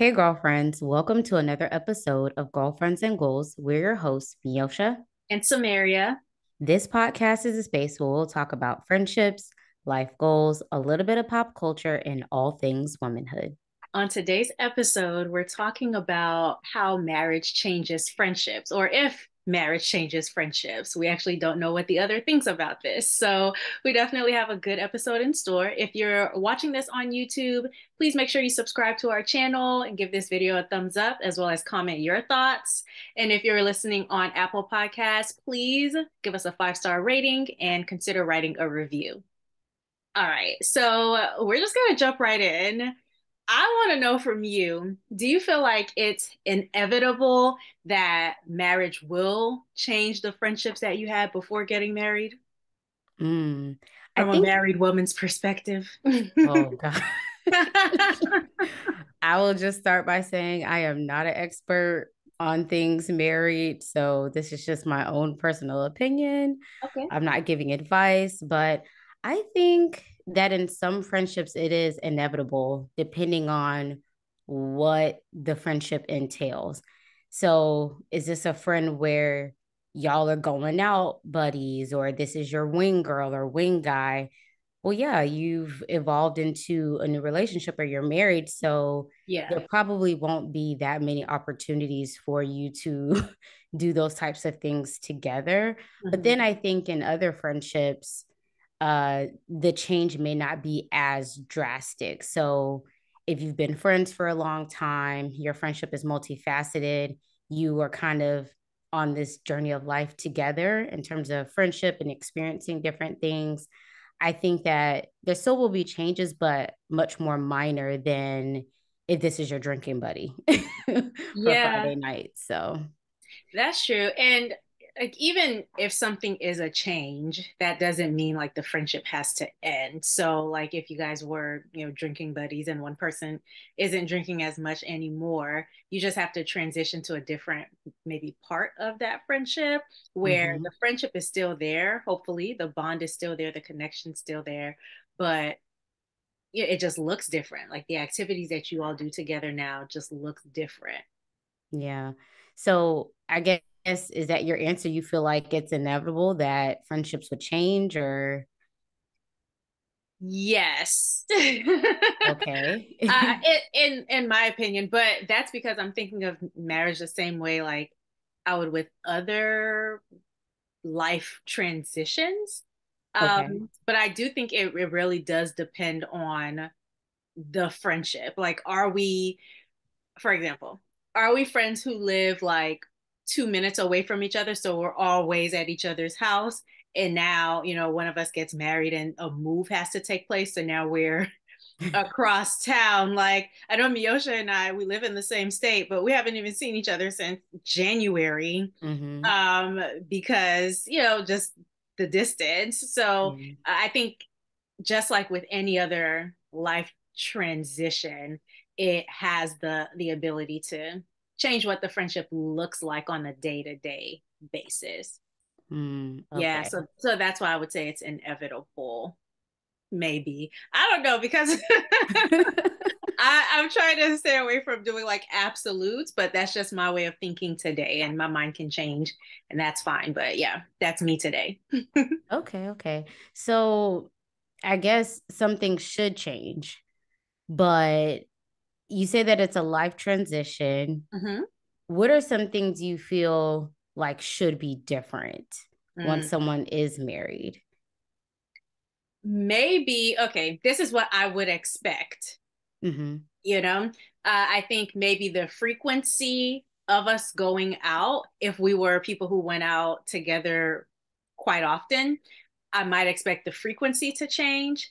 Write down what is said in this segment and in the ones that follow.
Hey, girlfriends, welcome to another episode of Girlfriends and Goals. We're your hosts, Miosha. And Samaria. This podcast is a space where we'll talk about friendships, life goals, a little bit of pop culture, and all things womanhood. On today's episode, we're talking about how marriage changes friendships, or if marriage changes friendships. We actually don't know what the other thinks about this. So, we definitely have a good episode in store. If you're watching this on YouTube, please make sure you subscribe to our channel and give this video a thumbs up, as well as comment your thoughts. And if you're listening on Apple Podcasts, please give us a 5-star rating and consider writing a review. All right, so we're just going to jump right in. I want to know from you, do you feel like it's inevitable that marriage will change the friendships that you had before getting married Mm, I from a think, married woman's perspective? oh God. I will just start by saying I am not an expert on things married. So this is just my own personal opinion. Okay. I'm not giving advice, but I think that in some friendships, it is inevitable depending on what the friendship entails. So is this a friend where y'all are going out buddies, or this is your wing girl or wing guy? Well, yeah, you've evolved into a new relationship or you're married. So Yeah. there probably won't be that many opportunities for you to do those types of things together. But Mhm. then I think in other friendships, the change may not be as drastic. So if you've been friends for a long time, your friendship is multifaceted, you are kind of on this journey of life together in terms of friendship and experiencing different things. I think that there still will be changes, but much more minor than if this is your drinking buddy for Yeah. Friday night. So, That's true. And like even if something is a change, that doesn't mean like the friendship has to end. So like if you guys were, drinking buddies and one person isn't drinking as much anymore, you just have to transition to a different maybe part of that friendship where mhm. the friendship is still there. Hopefully the bond is still there, the connection's still there, but yeah, it just looks different. Like the activities that you all do together now just looks different. Yeah. So I guess, is that your answer? You feel like it's inevitable that friendships would change, or Yes. okay. In my opinion, but that's because I'm thinking of marriage the same way like I would with other life transitions. Okay. But I do think it really does depend on the friendship. Like, are we, for example, are we friends who live like 2 minutes away from each other? So we're always at each other's house. And now, one of us gets married and a move has to take place. So now we're across town. Like I know Miosha and I, we live in the same state, but we haven't even seen each other since January, Hmm. because just the distance. So Yeah. I think just like with any other life transition, it has the ability to change what the friendship looks like on a day-to-day basis. Yeah, Okay. so that's why I would say it's inevitable. Maybe. I don't know because I'm trying to stay away from doing like absolutes, but that's just my way of thinking today, and my mind can change, and that's fine. But yeah, that's me today. Okay, okay. So I guess something should change, but you say that it's a life transition. Mhm. What are some things you feel like should be different once Mm. someone is married? Maybe, okay, this is what I would expect, Hmm. you know? I think maybe the frequency of us going out, if we were people who went out together quite often, I might expect the frequency to change.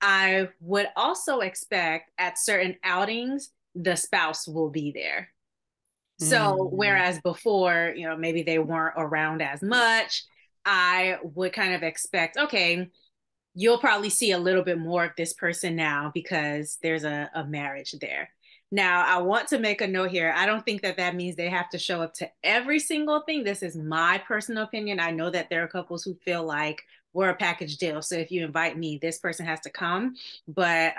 I would also expect at certain outings, the spouse will be there. So, Mm, whereas before, maybe they weren't around as much, I would kind of expect, okay, you'll probably see a little bit more of this person now because there's a marriage there. Now, I want to make a note here. I don't think that that means they have to show up to every single thing. This is my personal opinion. I know that there are couples who feel like we're a package deal. So if you invite me, this person has to come. But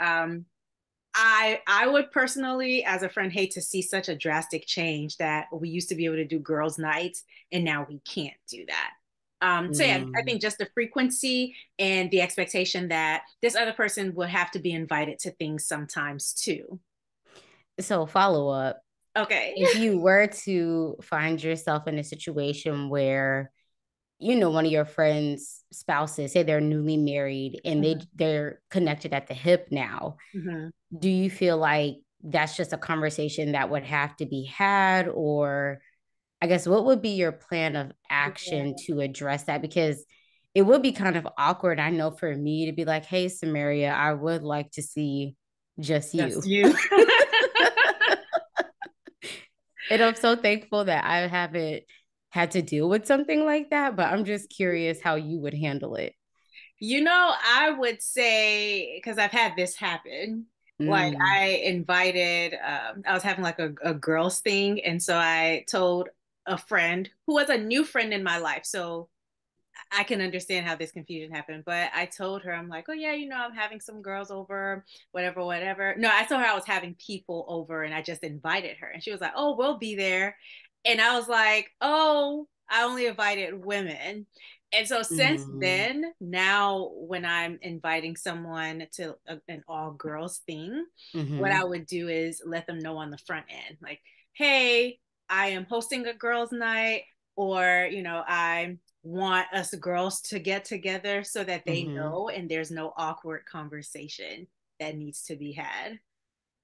I would personally, as a friend, hate to see such a drastic change that we used to be able to do girls' nights and now we can't do that. So yeah, I Mm. think just the frequency and the expectation that this other person would have to be invited to things sometimes too. So follow up. Okay. If you were to find yourself in a situation where one of your friends' spouses, say they're newly married and Mhm, they're connected at the hip now, mhm. do you feel like that's just a conversation that would have to be had? Or I guess what would be your plan of action Yeah, to address that? Because it would be kind of awkward, I know, for me to be like, hey, Samaria, I would like to see just just you. you. And I'm so thankful that I haven't had to deal with something like that, but I'm just curious how you would handle it. I would say, because I've had this happen. Like Mm, I was having like a girls thing. And so I told a friend who was a new friend in my life. So I can understand how this confusion happened, but I told her, I'm like, oh yeah, I'm having some girls over, whatever, whatever. No, I told her I was having people over and I just invited her. And she was like, oh, we'll be there. And I was like, oh, I only invited women. And so since mm, then, now when I'm inviting someone to an all girls thing, what I mm-hmm, would do is let them know on the front end, like, hey, I am hosting a girls' night, or, I want us girls to get together so that they mm-hmm. know and there's no awkward conversation that needs to be had.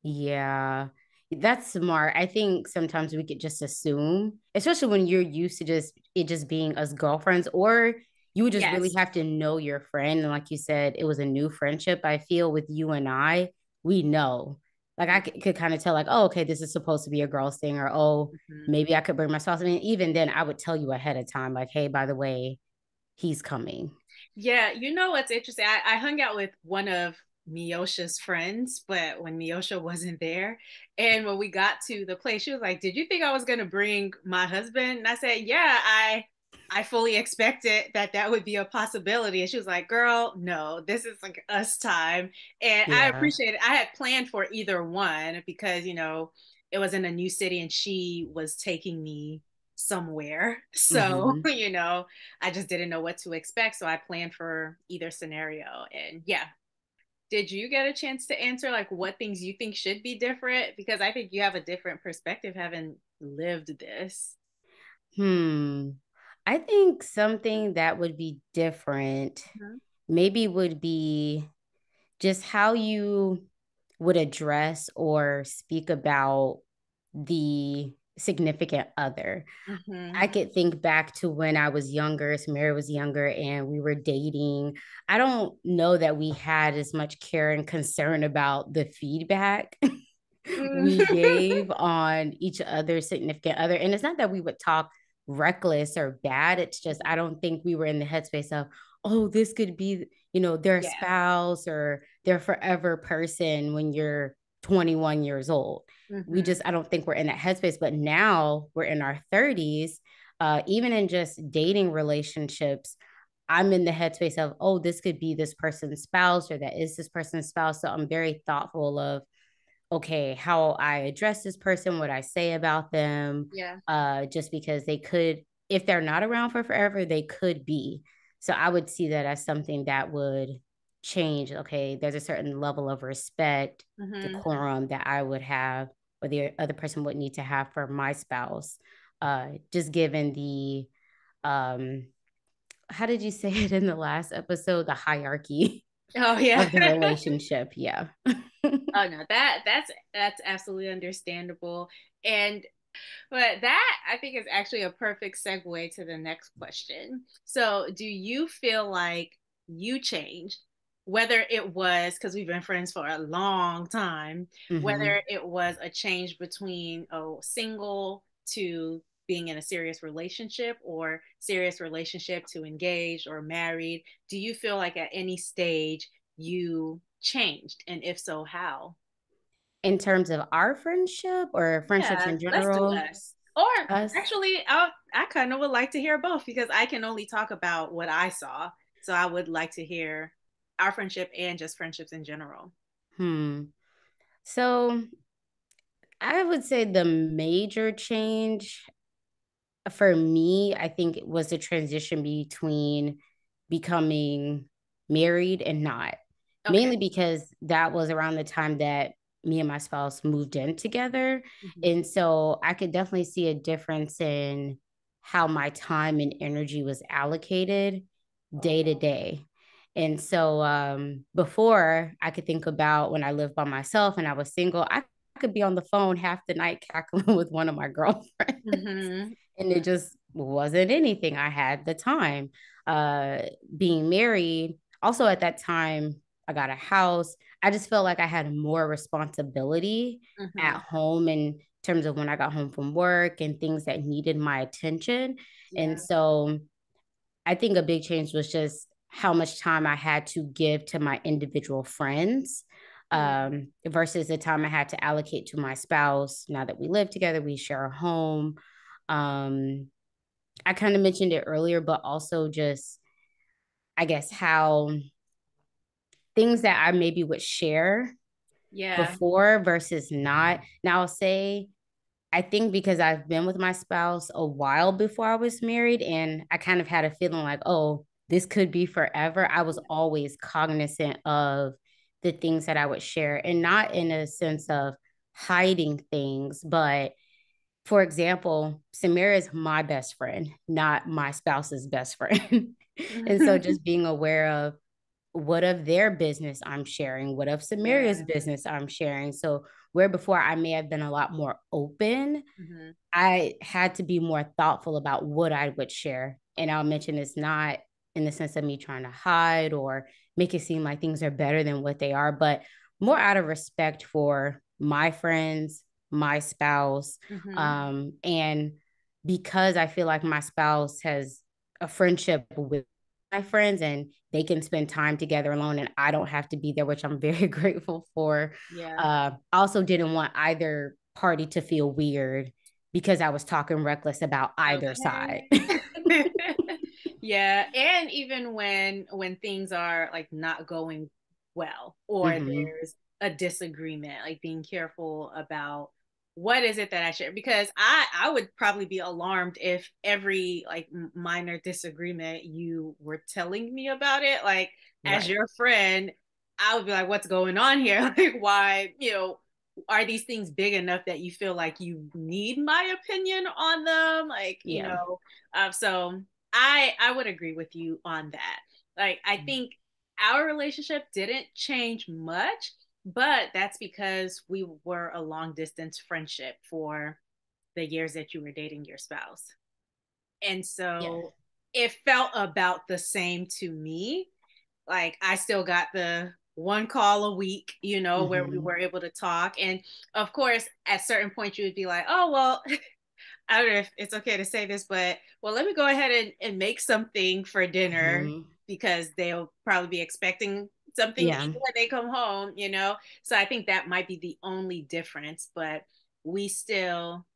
Yeah, that's smart. I think sometimes we could just assume, especially when you're used to just being us girlfriends, or you would just really Yes. have to know your friend. And like you said, it was a new friendship. I feel with you and we know. Like I could kind of tell, like, oh, okay, this is supposed to be a girl's thing, or oh, Mhm. maybe I could bring my spouse. I mean, even then, I would tell you ahead of time, like, hey, by the way, he's coming. Yeah, you know what's interesting? I hung out with one of Miosha's friends, but when Miosha wasn't there, and when we got to the place, she was like, "Did you think I was gonna bring my husband?" And I said, "Yeah, I fully expected that would be a possibility." And she was like, "Girl, no, this is like us time." And I Yeah. appreciate it. I had planned for either one because it was in a new city, and she was taking me somewhere. So, Mm-hmm. I just didn't know what to expect. So I planned for either scenario. And yeah, did you get a chance to answer like what things you think should be different? Because I think you have a different perspective having lived this. Hmm. I think something that would be different Mhm. maybe would be just how you would address or speak about the significant other. Mhm. I could think back to when I was younger, Samira was younger, and we were dating. I don't know that we had as much care and concern about the feedback we gave on each other's significant other. And it's not that we would talk reckless or bad. It's just, I don't think we were in the headspace of, oh, this could be, their Yeah. spouse or their forever person when you're 21 years old. Mhm. I don't think we're in that headspace. But now we're in our 30s, even in just dating relationships. I'm in the headspace of, oh, this could be this person's spouse or that is this person's spouse. So I'm very thoughtful of okay, how I address this person, what I say about them, Yeah. just because they could, if they're not around for forever, they could be. So I would see that as something that would change. Okay, there's a certain level of respect, Mhm. decorum that I would have, or the other person would need to have for my spouse. Just given the, um, how did you say it in the last episode? The hierarchy Oh yeah. of the relationship. Yeah. Oh no, that's absolutely understandable. And But that I think is actually a perfect segue to the next question. So, do you feel like you changed, whether it was because we've been friends for a long time, hmm whether it was a change between single to being in a serious relationship or serious relationship to engaged or married? Do you feel like at any stage you changed? And if so, how? In terms of our friendship or friendships Yeah, in let's do general, us. Or us. actually, I kind of would like to hear both because I can only talk about what I saw. So I would like to hear our friendship and just friendships in general. Hmm. So I would say the major change for me, I think it was the transition between becoming married and not. Okay. Mainly because that was around the time that me and my spouse moved in together. Mhm. And so I could definitely see a difference in how my time and energy was allocated day to day. And so before I could think about when I lived by myself and I was single, I could be on the phone half the night cackling with one of my girlfriends. Mhm. And it just wasn't anything. I had the time. Being married, also at that time, I got a house. I just felt like I had more responsibility at Mhm. home in terms of when I got home from work and things that needed my attention. And Yeah. so I think a big change was just how much time I had to give to my individual friends Yeah. versus the time I had to allocate to my spouse. Now that we live together, we share a home. Um, I kind of mentioned it earlier, but also just, I guess, how things that I maybe would share Yeah. before versus not. Now, I'll say, I think because I've been with my spouse a while before I was married, and I kind of had a feeling like, oh, this could be forever. I was always cognizant of the things that I would share, and not in a sense of hiding things, but for example, Samira is my best friend, not my spouse's best friend. And so just being aware of what of their business I'm sharing, what of Samira's Yeah. business I'm sharing. So where before I may have been a lot more open, Mhm. I had to be more thoughtful about what I would share. And I'll mention it's not in the sense of me trying to hide or make it seem like things are better than what they are, but more out of respect for my friends, my spouse. Mhm. And because I feel like my spouse has a friendship with my friends and they can spend time together alone and I don't have to be there, which I'm very grateful for. Yeah. I also didn't want either party to feel weird because I was talking reckless about either side. Okay. Yeah, and even when things are like not going well or Mm-hmm. there's a disagreement, like being careful about what is it that I share, because I would probably be alarmed if every like minor disagreement you were telling me about it, like as Right. your friend, I would be like, what's going on here? Like why, are these things big enough that you feel like you need my opinion on them? Like, Yeah. so I would agree with you on that. Like, I think our relationship didn't change much, but that's because we were a long distance friendship for the years that you were dating your spouse. And Yeah. so it felt about the same to me. Like I still got the one call a week, where we Mm-hmm. were able to talk. And of course, at certain points, you would be like, oh, well, I don't know if it's okay to say this, but well, let me go ahead and make something for dinner Mm-hmm. because they'll probably be expecting something to Yeah. eat when they come home. So I think that might be the only difference, but we still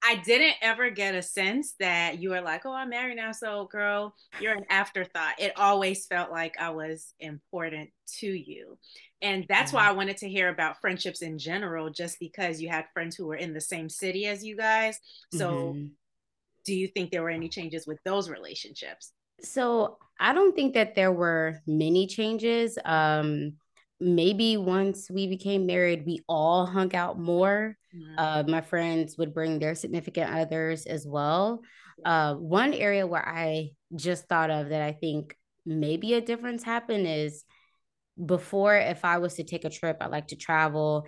I didn't ever get a sense that you were like, oh, I'm married now. So, girl, you're an afterthought. It always felt like I was important to you. And that's Yeah. why I wanted to hear about friendships in general, just because you had friends who were in the same city as you guys. So, Mm-hmm. do you think there were any changes with those relationships? So I don't think that there were many changes. Maybe once we became married, we all hung out more. Mm-hmm. My friends would bring their significant others as well. Yeah. One area where I just thought of that I think maybe a difference happened is before, if I was to take a trip, I like to travel.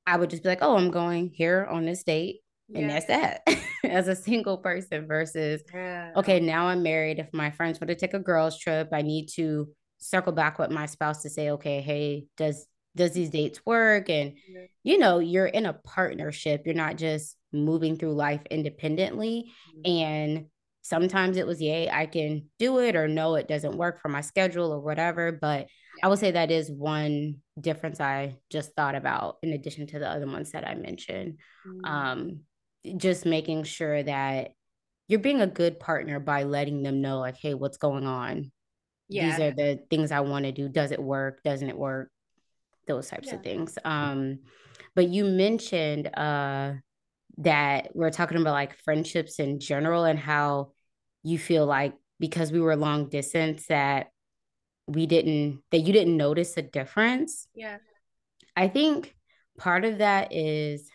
I would just be like, oh, I'm going here on this date. And Yeah. that's that as a single person versus, Yeah. okay, now I'm married. If my friends want to take a girls' trip, I need to circle back with my spouse to say, okay, hey, does these dates work? And Yeah. you're in a partnership. You're not just moving through life independently. And sometimes it was, yay, I can do it, or no, it doesn't work for my schedule or whatever. But Yeah. I would say that is one difference I just thought about in addition to the other ones that I mentioned. Mm. Um, just making sure that you're being a good partner by letting them know, like, hey, what's going on? These Yeah. are the things I want to do. Does it work? Doesn't it work? those types Yeah. of things. But you mentioned that we're talking about like friendships in general and how you feel like because we were long distance that you didn't notice a difference. Yeah. I think part of that is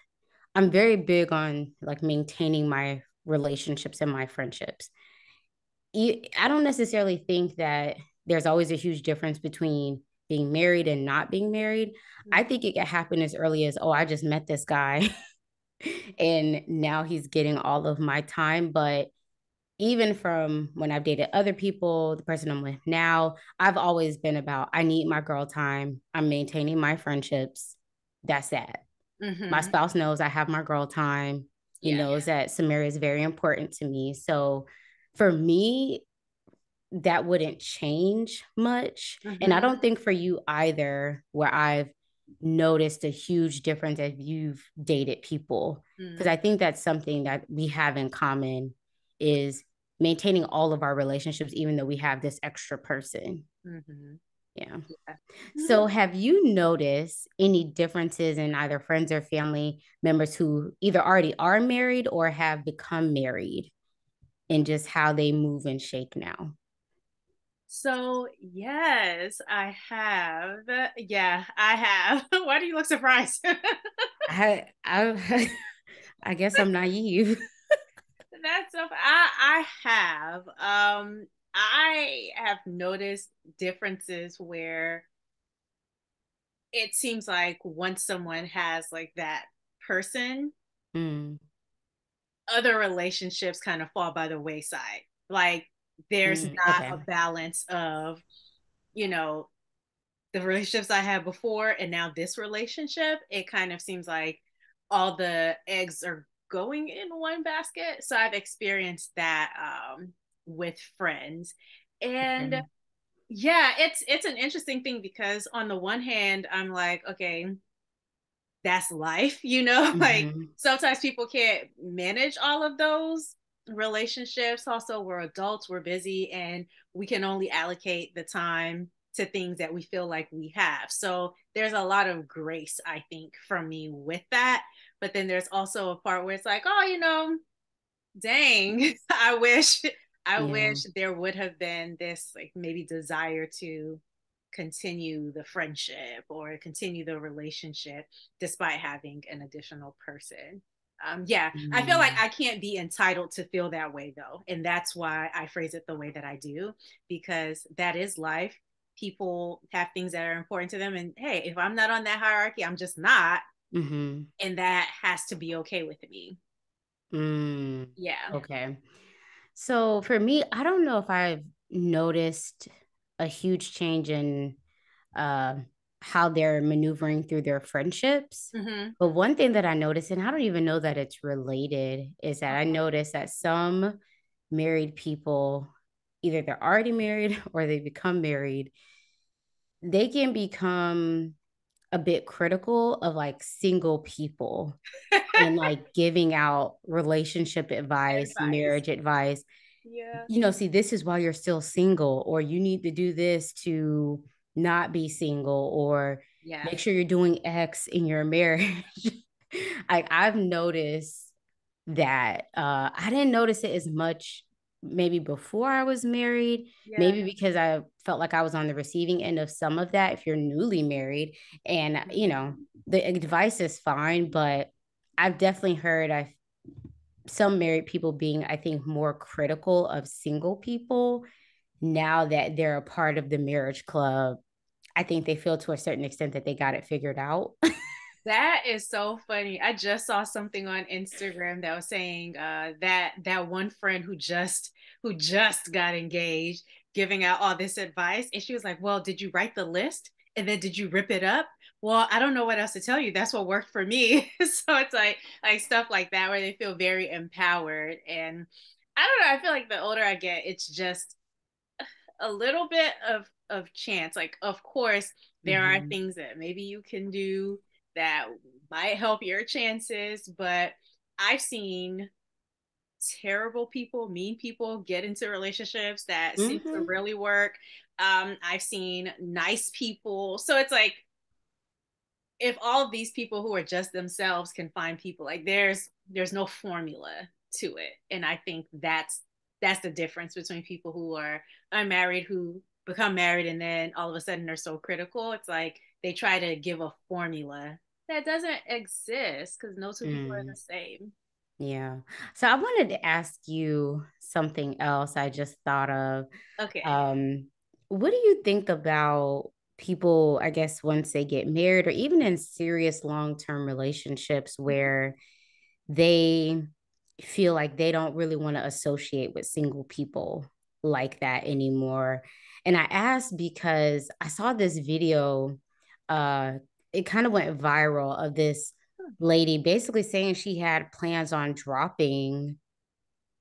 I'm very big on like maintaining my relationships and my friendships. I don't necessarily think that there's always a huge difference between being married and not being married. I Mm-hmm. think it can happen as early as, oh, I just met this guy and now he's getting all of my time. But even from when I've dated other people, the person I'm with now, I've always been about, I need my girl time. I'm maintaining my friendships. That's that. My Mm-hmm. spouse knows I have my girl time. He Yeah. knows that Samira is very important to me. So for me, that wouldn't change much. And I Mm-hmm. don't think for you either, where I've noticed a huge difference as you've dated people. Because Mm-hmm. I think that's something that we have in common is maintaining all of our relationships, even though we have this extra person. Mm-hmm. Yeah. Yeah. So have you noticed any differences in either friends or family members who either already are married or have become married and just how they move and shake now? So, yes, I have. Yeah, I have. Why do you look surprised? I I guess I'm naive. That's so I have. I have noticed differences where it seems like once someone has like that person, Mm, other relationships kind of fall by the wayside. Like there's not okay. a balance of, you know, the relationships I had before and now this relationship. It kind of seems like all the eggs are going in one basket. So I've experienced that with friends. And Okay. yeah, it's an interesting thing because on the one hand, I'm like, okay, that's life, like Mm-hmm. sometimes people can't manage all of those relationships. Also, we're adults, we're busy, and we can only allocate the time to things that we feel like we have. So there's a lot of grace, I think, from me with that. But then there's also a part where it's like, oh, dang, I wish Yeah. there would have been this like maybe desire to continue the friendship or continue the relationship despite having an additional person. Yeah, I feel like Mm, I can't be entitled to feel that way though. And that's why I phrase it the way that I do, because that is life. People have things that are important to them. And hey, if I'm not on that hierarchy, I'm just not. mm-hmm. And that has to be okay with me. Mm, Yeah. okay. So for me, I don't know if I've noticed a huge change in uh, how they're maneuvering through their friendships. Mm-hmm. But one thing that I noticed, and I don't even know that it's related, is that I noticed that some married people, either they're already married or they become married, they can become a bit critical of like single people and like giving out relationship advice, Advice. marriage advice. Yeah. See, this is why you're still single, or you need to do this to not be single, or Yeah. make sure you're doing X in your marriage. Like I've noticed that I didn't notice it as much maybe before I was married, Yeah. maybe because I felt like I was on the receiving end of some of that if you're newly married. And, the advice is fine, but I've definitely heard some married people being, I think, more critical of single people now that they're a part of the marriage club. I think they feel to a certain extent that they got it figured out. That is so funny. I just saw something on Instagram that was saying that one friend who just got engaged giving out all this advice, and she was like, "Well, did you write the list? And then did you rip it up?" Well, I don't know what else to tell you. That's what worked for me. So it's like stuff like that where they feel very empowered. And I don't know, I feel like the older I get, it's just a little bit of chance. Like, of course, there are Mm-hmm. things that maybe you can do that might help your chances, but I've seen terrible people, mean people get into relationships that seem to Mm-hmm. really work. I've seen nice people. So it's like if all of these people who are just themselves can find people, like there's no formula to it. And I think that's the difference between people who are unmarried, who become married, and then all of a sudden they're so critical. It's like they try to give a formula that doesn't exist because no two people are the Mm, same. yeah. So I wanted to ask you something else I just thought of. Okay. Um, what do you think about people, I guess, once they get married or even in serious long-term relationships where they feel like they don't really want to associate with single people like that anymore? And I asked because I saw this video, uh, it kind of went viral of this lady basically saying she had plans on dropping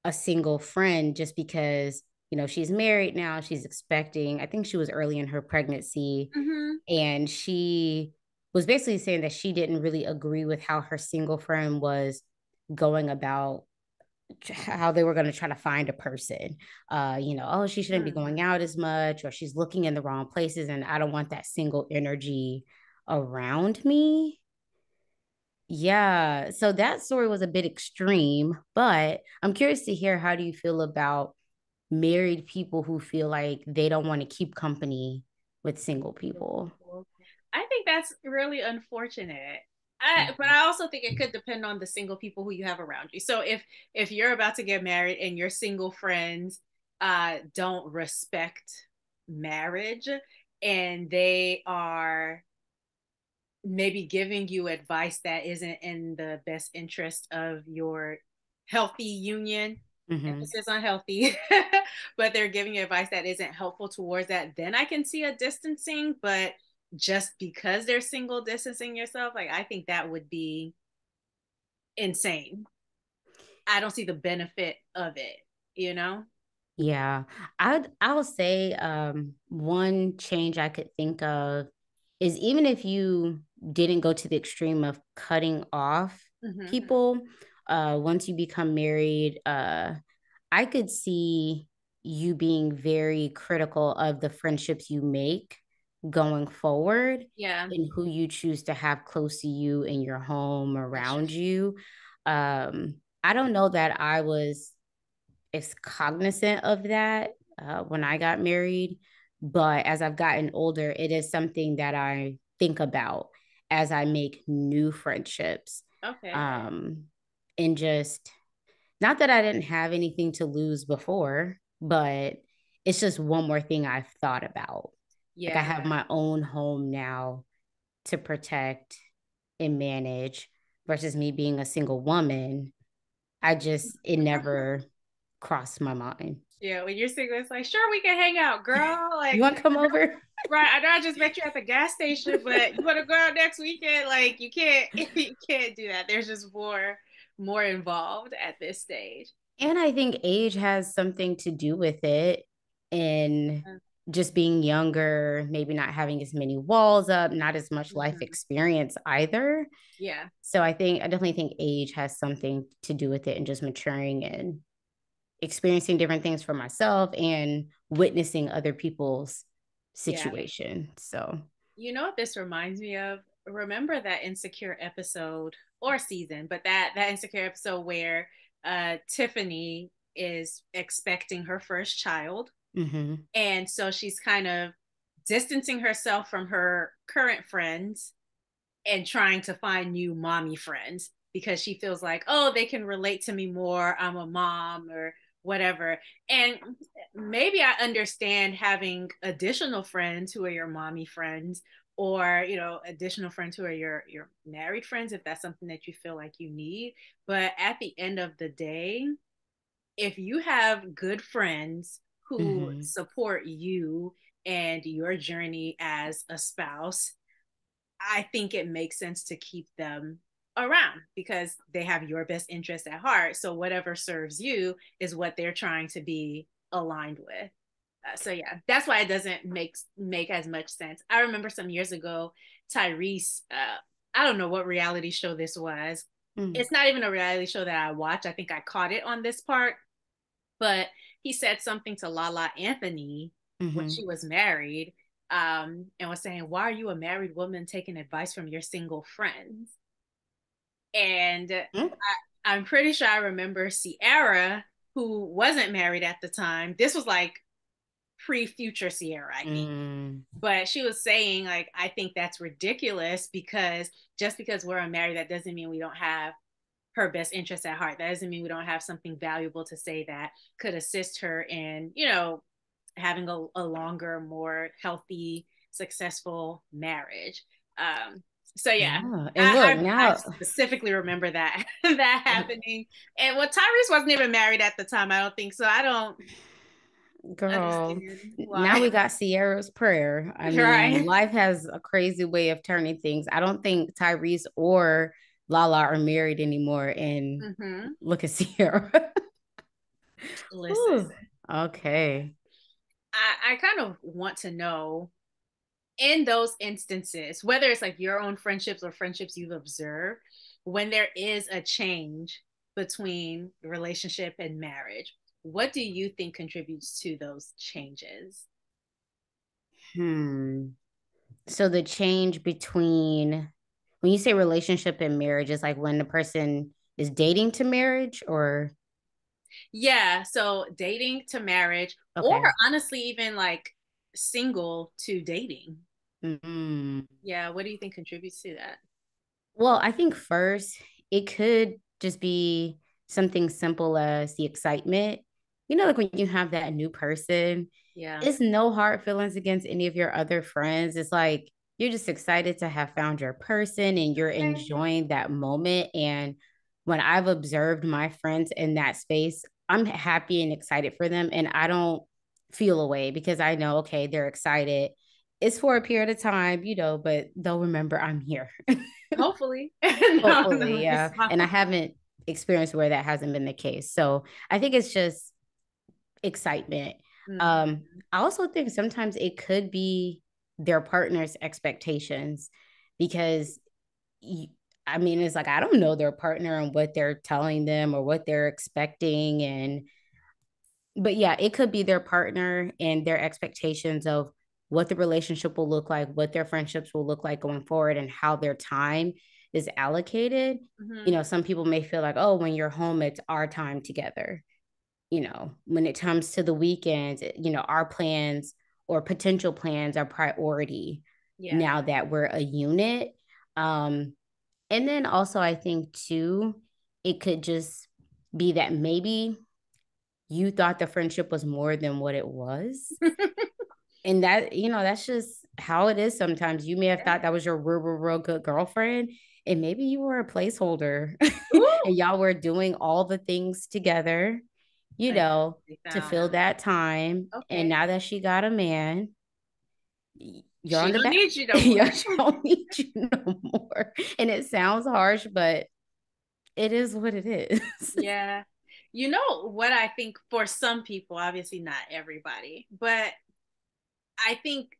a single friend just because she's married now, she's expecting, I think she was early in her pregnancy, Mm-hmm. and she was basically saying that she didn't really agree with how her single friend was going about how they were going to try to find a person. Oh, she shouldn't be going out as much, or she's looking in the wrong places, and I don't want that single energy around me. Yeah, so that story was a bit extreme, but I'm curious to hear, how do you feel about married people who feel like they don't want to keep company with single people? People. I think that's really unfortunate. But Mhm. I also think it could depend on the single people who you have around you. So if you're about to get married and your single friends don't respect marriage and they are maybe giving you advice that isn't in the best interest of your healthy union, Mhm. emphasis on healthy, but they're giving you advice that isn't helpful towards that, then I can see a distancing. But just because they're single, distancing yourself, like I think that would be insane. I don't see the benefit of it, you know? Yeah, I would say one change I could think of is, even if you didn't go to the extreme of cutting off Mm-hmm. people, once you become married, I could see you being very critical of the friendships you make going forward Yeah, and who you choose to have close to you in your home for sure. around you. I don't know that I was is cognizant of that when I got married. But as I've gotten older, it is something that I think about as I make new friendships. Okay. Um, and just, not that I didn't have anything to lose before, but it's just one more thing I've thought about. Like, I Yeah. have my own home now to protect and manage versus me being a single woman. It never crossed my mind. Yeah, when you're single, it's like, sure, we can hang out, girl. You Like, want to come over? right, I know I just met you at the gas station, but you want to go out next weekend? Like, you can't, you can't do that. There's just more involved at this stage. And I think age has something to do with it, and just being younger, maybe not having as many walls up, not as much life Mm-hmm. experience either. Yeah, So I definitely think age has something to do with it, and just maturing and experiencing different things for myself and witnessing other people's yeah. situation. So, You know what this reminds me of? Remember that Insecure episode or season, but that Insecure episode where Tiffany is expecting her first child, mhm, and so she's kind of distancing herself from her current friends and trying to find new mommy friends because she feels like, oh, they can relate to me more. I'm a mom or whatever. And maybe I understand having additional friends who are your mommy friends, or additional friends who are your married friends, if that's something that you feel like you need. But at the end of the day, if you have good friends who mhm. support you and your journey as a spouse, I think it makes sense to keep them around because they have your best interest at heart. So whatever serves you is what they're trying to be aligned with. So yeah, that's why it doesn't make as much sense. I remember some years ago, Tyrese. I don't know what reality show this was. Mm, It's not even a reality show that I watch. I think I caught it on this part, but he said something to Lala Anthony when mhm. she was married, and was saying, "Why are you a married woman taking advice from your single friends?" And I'm pretty sure I remember Sierra, who wasn't married at the time. This was like pre-future Sierra, I think. Mm, But she was saying, like, I think that's ridiculous because just because we're unmarried, that doesn't mean we don't have her best interest at heart. That doesn't mean we don't have something valuable to say that could assist her in, having a longer, more healthy, successful marriage. Um, so yeah, yeah. And look, I now, specifically remember that that happening. And well, Tyrese wasn't even married at the time. I don't think so. I don't girl, understand now why. we got Sierra's prayer. I mean, Right. life has a crazy way of turning things. I don't think Tyrese or Lala are married anymore. And Mm-hmm. look at Sierra. Listen, Whew. Okay. I kind of want to know in those instances, whether it's like your own friendships or friendships you've observed, when there is a change between relationship and marriage, what do you think contributes to those changes? Hmm. So the change between when you say relationship and marriage is like when the person is dating to marriage or Yeah, so dating to marriage, or okay. honestly, even like single to dating. Mm. Yeah, what do you think contributes to that? Well, I think first it could just be something simple as the excitement. You know, like when you have that new person, Yeah. it's no hard feelings against any of your other friends. It's like you're just excited to have found your person and you're Okay. enjoying that moment. And when I've observed my friends in that space, I'm happy and excited for them. And I don't feel away because I know, okay, they're excited. It's for a period of time, but they'll remember I'm here. Hopefully. No, Hopefully, no, yeah. it's And I not. haven't experienced where that hasn't been the case. So I think it's just excitement. Mhm. Um, I also think sometimes it could be their partner's expectations because you, I mean, it's like I don't know their partner and what they're telling them or what they're expecting. But yeah, it could be their partner and their expectations of what the relationship will look like, what their friendships will look like going forward, and how their time is allocated. Mhm. Some people may feel like, oh, when you're home, it's our time together. When it comes to the weekends, our plans or potential plans are priority Yeah. now that we're a unit. Um, and then also, I think too, it could just be that maybe you thought the friendship was more than what it was. And that's just how it is sometimes. You may have thought that was your real, real, real good girlfriend, and maybe you were a placeholder Ooh, and y'all were doing all the things together, you until know, they to found fill out. that time. And Okay. now that she got a man, you're She on the don't back. need you no more. Yeah, she don't need you no more. And it sounds harsh, but it is what it is. Yeah. You know what I think for some people, obviously not everybody, but I think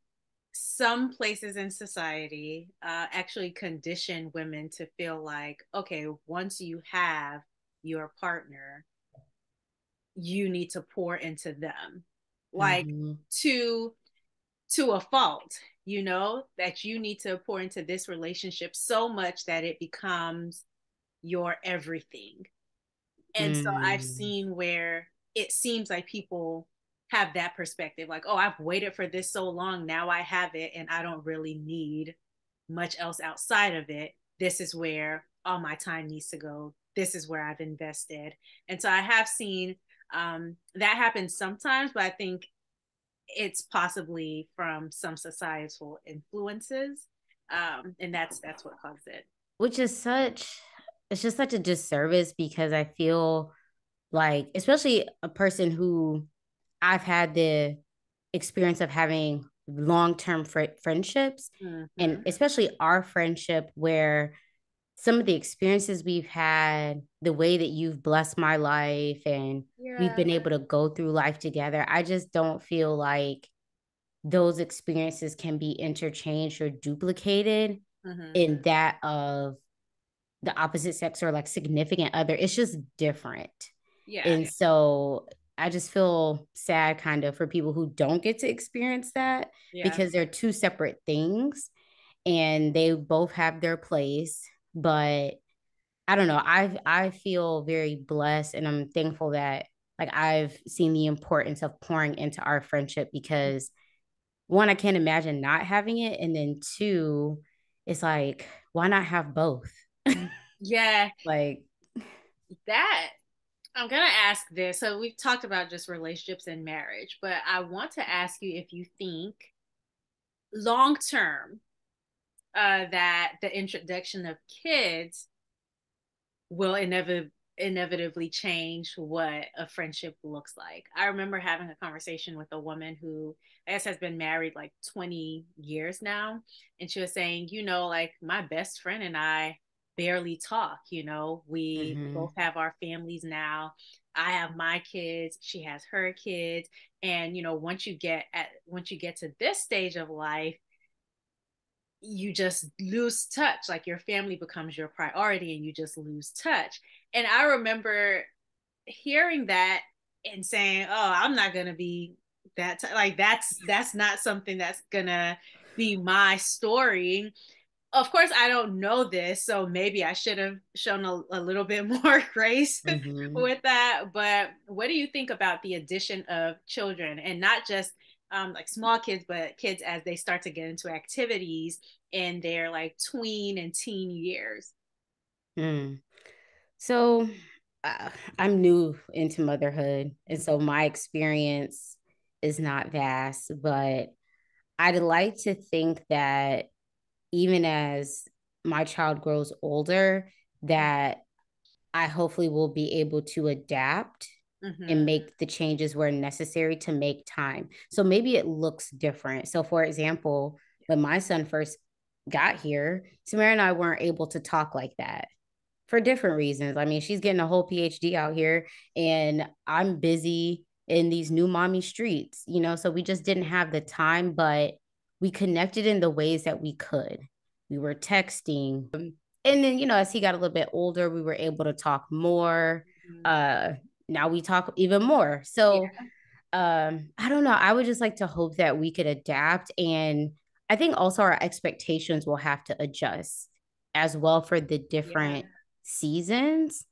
some places in society actually condition women to feel like, okay, once you have your partner, you need to pour into them, like Mhm. to to a fault, that you need to pour into this relationship so much that it becomes your everything. And so I've Mm. seen where it seems like people have that perspective, like, oh, I've waited for this so long, now I have it and I don't really need much else outside of it. This is where all my time needs to go. This is where I've invested. And so I have seen that happen sometimes, but I think it's possibly from some societal influences, and that's what caused it. Which is it's just such a disservice because I feel like, especially a person who I've had the experience of having long-term friendships, and Mm-hmm. especially our friendship where some of the experiences we've had, the way that you've blessed my life and we've Yeah. been able to go through life together, I just don't feel like those experiences can be interchanged or duplicated Mm-hmm. in that of the opposite sex or like significant other. It's just different. Yeah. And so I just feel sad kind of for people who don't get to experience that Yeah. because they're two separate things and they both have their place. But I don't know. I feel very blessed and I'm thankful that like I've seen the importance of pouring into our friendship because one, I can't imagine not having it. And then two, it's like, why not have both? Yeah, Like, that I'm gonna ask this. So we've talked about just relationships and marriage, but I want to ask you if you think long term that the introduction of kids will inevitably change what a friendship looks like. I remember having a conversation with a woman who I guess has been married like 20 years now. And she was saying, like my best friend and I barely talk, we mm-hmm, both have our families now. I have my kids, she has her kids. And once you get to this stage of life, you just lose touch. Like your family becomes your priority and you just lose touch. And I remember hearing that and saying, "Oh, I'm not going to be like that's not something that's going to be my story." Of course, I don't know this, so maybe I should have shown a little bit more grace mm-hmm. with that. But what do you think about the addition of children and not just like small kids, but kids as they start to get into activities in their like tween and teen years? Mm. So uh, I'm new into motherhood. And so my experience is not vast, but I'd like to think that even as my child grows older, that I hopefully will be able to adapt and Mm-hmm. make the changes where necessary to make time. So maybe it looks different. So, for example, when my son first got here, Samara and I weren't able to talk like that for different reasons. I mean, she's getting a whole PhD out here, and I'm busy in these new mommy streets, so we just didn't have the time, but we connected in the ways that we could. We were texting. And then, as he got a little bit older, we were able to talk more. Mm-hmm. Uh, Now we talk even more. So, Yeah. I don't know. I would just like to hope that we could adapt. And I think also our expectations will have to adjust as well for the Yeah. different seasons.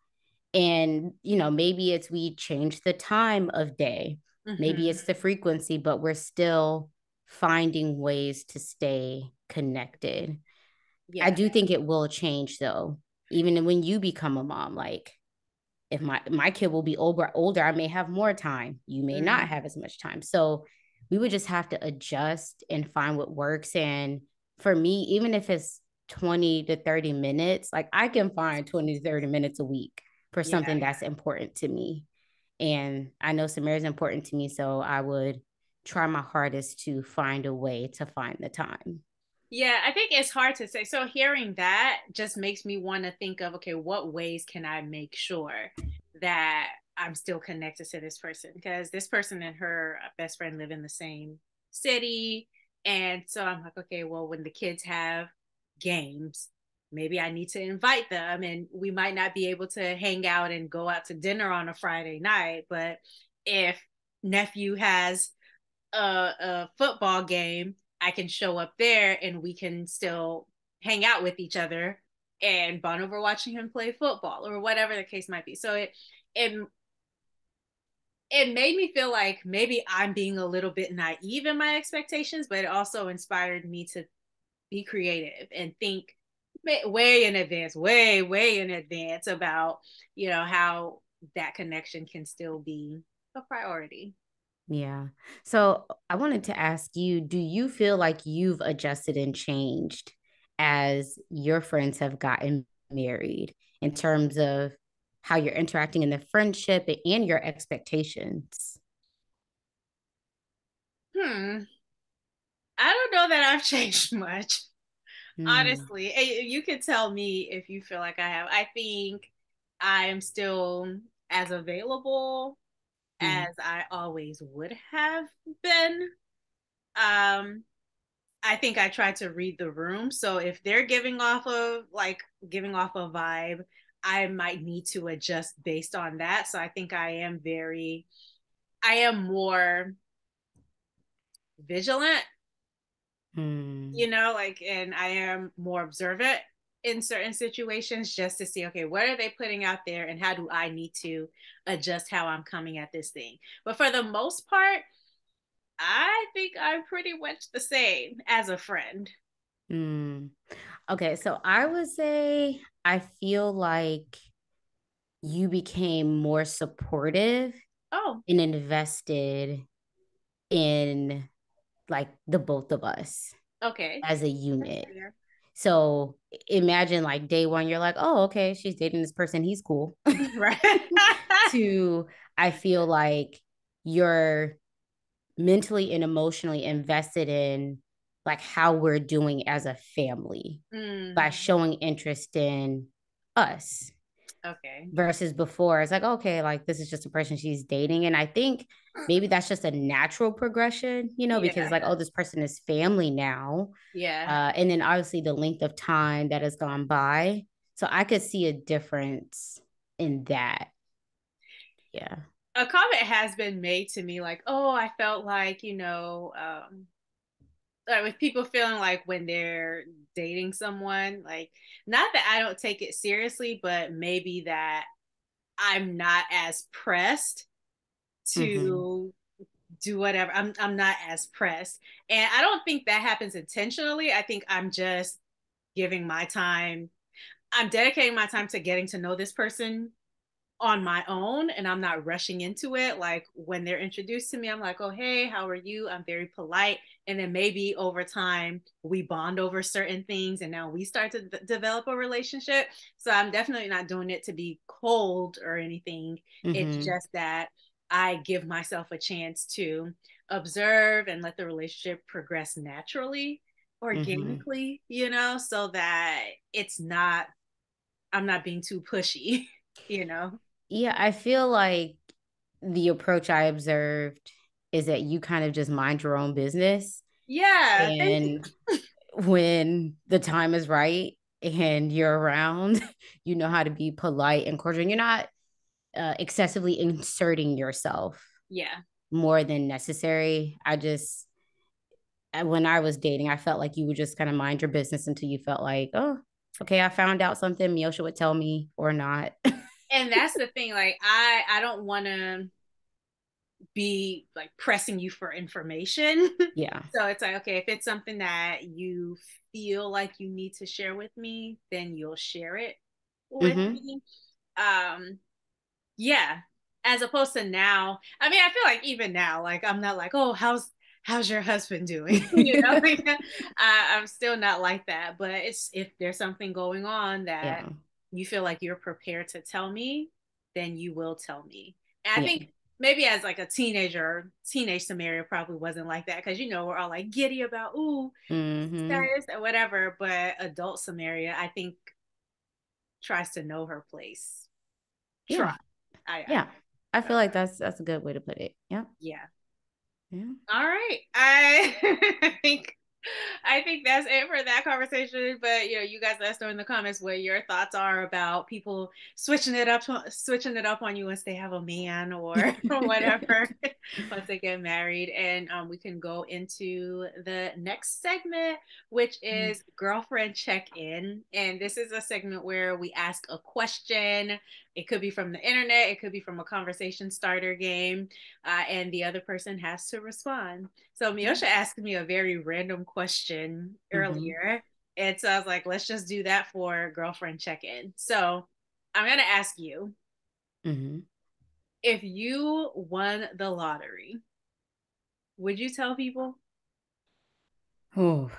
And, maybe it's we change the time of day, maybe Mm-hmm. it's the frequency, but we're still finding ways to stay connected. I Yeah. do think it will change though, even when you become a mom. Like, if my kid will be older, I may have more time, you may not Mm-hmm. have as much time, so we would just have to adjust and find what works. And for me, even if it's 20 to 30 minutes, like I can find 20 to 30 minutes a week for Yeah. something that's important to me. And I know Samara is important to me, so I would try my hardest to find a way to find the time. Yeah, I think it's hard to say. So hearing that just makes me want to think of, okay, what ways can I make sure that I'm still connected to this person? Because this person and her best friend live in the same city. And so I'm like, okay, well, when the kids have games, maybe I need to invite them. And we might not be able to hang out and go out to dinner on a Friday night. But if nephew has a football game, I can show up there and we can still hang out with each other and bond over watching him play football or whatever the case might be. So it it made me feel like maybe I'm being a little bit naive in my expectations, but it also inspired me to be creative and think way in advance, way in advance about, how that connection can still be a priority. Yeah. So I wanted to ask you, do you feel like you've adjusted and changed as your friends have gotten married in terms of how you're interacting in the friendship and your expectations? Hmm. I don't know that I've changed much. Hmm. Honestly, you could tell me if you feel like I have. I think I am still as available Hmm. as I always would have been. Um, I think I try to read the room. So if they're giving off a vibe, I might need to adjust based on that. So I think I am very I am more vigilant, Mm, you know, like, and I am more observant in certain situations just to see, okay, what are they putting out there and how do I need to adjust how I'm coming at this thing. But for the most part, I think I'm pretty much the same as a friend. mm. Okay, so I would say I feel like you became more supportive Oh, and invested in like the both of us okay. as a That's unit. fair. So imagine like day one, you're like, oh, okay, she's dating this person, he's cool. Right. To I feel like you're mentally and emotionally invested in like how we're doing as a family by Mm, showing interest in us okay. versus before it's like okay like this is just a person she's dating and I think maybe that's just a natural progression because it's Yeah. like oh this person is family now Yeah. and then obviously the length of time that has gone by so I could see a difference in that. Yeah. A comment has been made to me like, oh, I felt like, like with people feeling like when they're dating someone, like, not that I don't take it seriously, but maybe that I'm not as pressed Mm-hmm. to do whatever. I'm not as pressed. And I don't think that happens intentionally. I think I'm just giving my time. I'm dedicating my time to getting to know this person on my own and I'm not rushing into it. Like when they're introduced to me, I'm like, oh, hey, how are you? I'm very polite. And then maybe over time, we bond over certain things and now we start to develop a relationship. So I'm definitely not doing it to be cold or anything. It's Mm-hmm. just that I give myself a chance to observe and let the relationship progress naturally, Mm-hmm. organically, so that it's not, I'm not being too pushy, you know? Yeah, I feel like the approach I observed is that you kind of just mind your own business. Yeah, thank you. And when the time is right and you're around, you know how to be polite and cordial. And you're not excessively inserting yourself Yeah. more than necessary. When I was dating, I felt like you would just kind of mind your business until you felt like, oh, okay, I found out something Miosha would tell me or not. And that's the thing. Like I don't want to be like pressing you for information. Yeah. So it's like, okay, if it's something that you feel like you need to share with me, then you'll share it with Mm-hmm. me. Um, yeah. As opposed to now, I mean, I feel like even now, like I'm not like, oh, how's your husband doing? Like, I'm still not like that. But it's if there's something going on that Yeah. you feel like you're prepared to tell me, then you will tell me. And I Yeah. think maybe as like a teenage scenario probably wasn't like that because we're all like giddy about ooh, Mm-hmm. status or whatever. But adult scenario, I think tries to know her place. Try. Yeah. I Yeah. I feel like that's a good way to put it. Yeah. yeah. Yeah. All right. I I think that's it for that conversation. But you guys let us know in the comments what your thoughts are about people switching it up on you once they have a man or whatever, once they get married. And we can go into the next segment, which is girlfriend check-in. And this is a segment where we ask a question. It could be from the internet, it could be from a conversation starter game, and the other person has to respond. So Miosha asked me a very random question Mm-hmm. earlier. And so I was like, let's just do that for girlfriend check-in. So I'm going to ask you, Mm-hmm. if you won the lottery, would you tell people? Oh,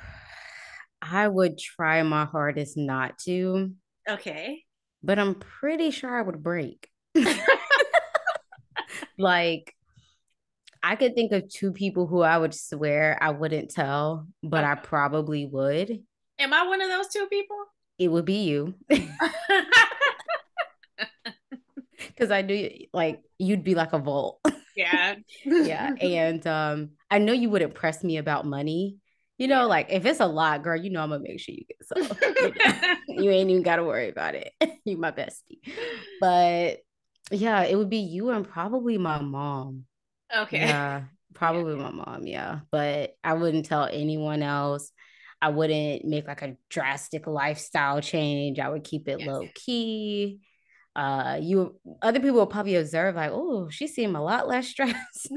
I would try my hardest not to, Okay. but I'm pretty sure I would break. Like, I could think of two people who I would swear I wouldn't tell, but I Okay. probably would. Am I one of those two people? It would be you. Because I knew like you'd be like a vault. Yeah. Yeah. And I know you wouldn't press me about money. Yeah. Like if it's a lot, girl, I'm gonna make sure you get you ain't even gotta worry about it. You my bestie. But yeah, it would be you and probably my mom. Okay. Yeah, Yeah. probably my mom, yeah. But I wouldn't tell anyone else. I wouldn't make like a drastic lifestyle change. I would keep it Yes. low key. You other people will probably observe, like, oh, she seemed a lot less stressed.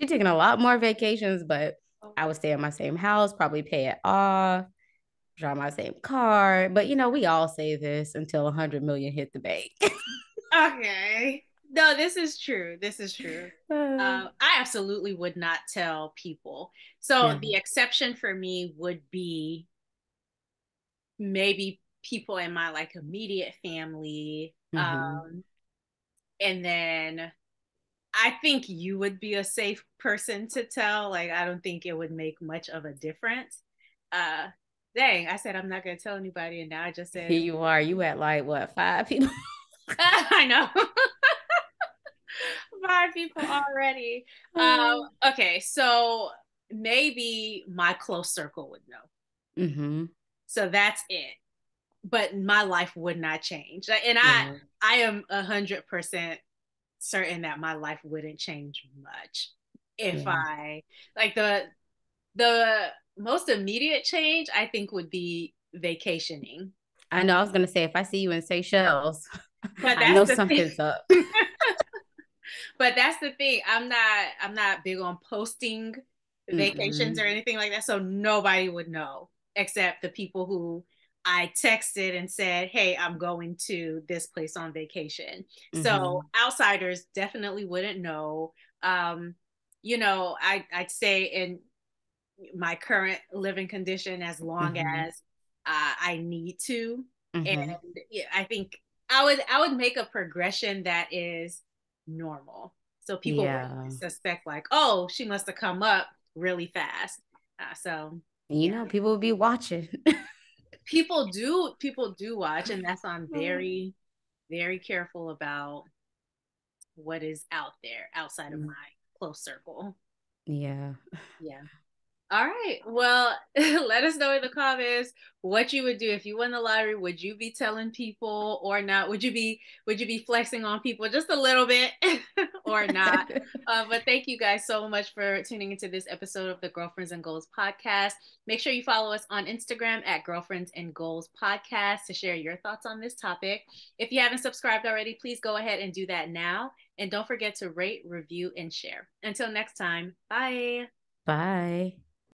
She's taking a lot more vacations, but I would stay in my same house, probably pay it off, drive my same car. But we all say this until 100 million hit the bank. Okay. No, this is true. This is true. I absolutely would not tell people. So Yeah. the exception for me would be maybe people in my like immediate family. Mm-hmm. And then I think you would be a safe person to tell. Like, I don't think it would make much of a difference. Uh, Dang, I said I'm not going to tell anybody, and now I just said Here it. you are. You at like what, 5 people? I know. Five people already. Okay, so maybe my close circle would know. Mm-hmm. So that's it. But my life would not change. And Yeah. I am 100% certain that my life wouldn't change much if Yeah. I like the most immediate change I think would be vacationing. I know I was gonna say if I see you in Seychelles, But I that's know the thing. something's up. But that's the thing. I'm not big on posting vacations or Mm-mm. anything like that. So nobody would know except the people who I texted and said, "Hey, I'm going to this place on vacation." So Mm-hmm. outsiders definitely wouldn't know. Um, I'd say in my current living condition as long Mm-hmm. as I need to. And Mm-hmm. yeah, I think I would make a progression that is normal. So people Yeah. would suspect like, oh, she must have come up really fast. So yeah, People will be watching. people do watch, and that's why I'm very, very careful about what is out there outside of my close circle. Yeah. Yeah. All right. Well, let us know in the comments what you would do if you won the lottery. Would you be telling people or not? Would you be flexing on people just a little bit or not? But thank you guys so much for tuning into this episode of the Girlfriends and Goals podcast. Make sure you follow us on Instagram at Girlfriends and Goals podcast to share your thoughts on this topic. If you haven't subscribed already, please go ahead and do that now. And don't forget to rate, review, and share. Until next time, bye. Bye.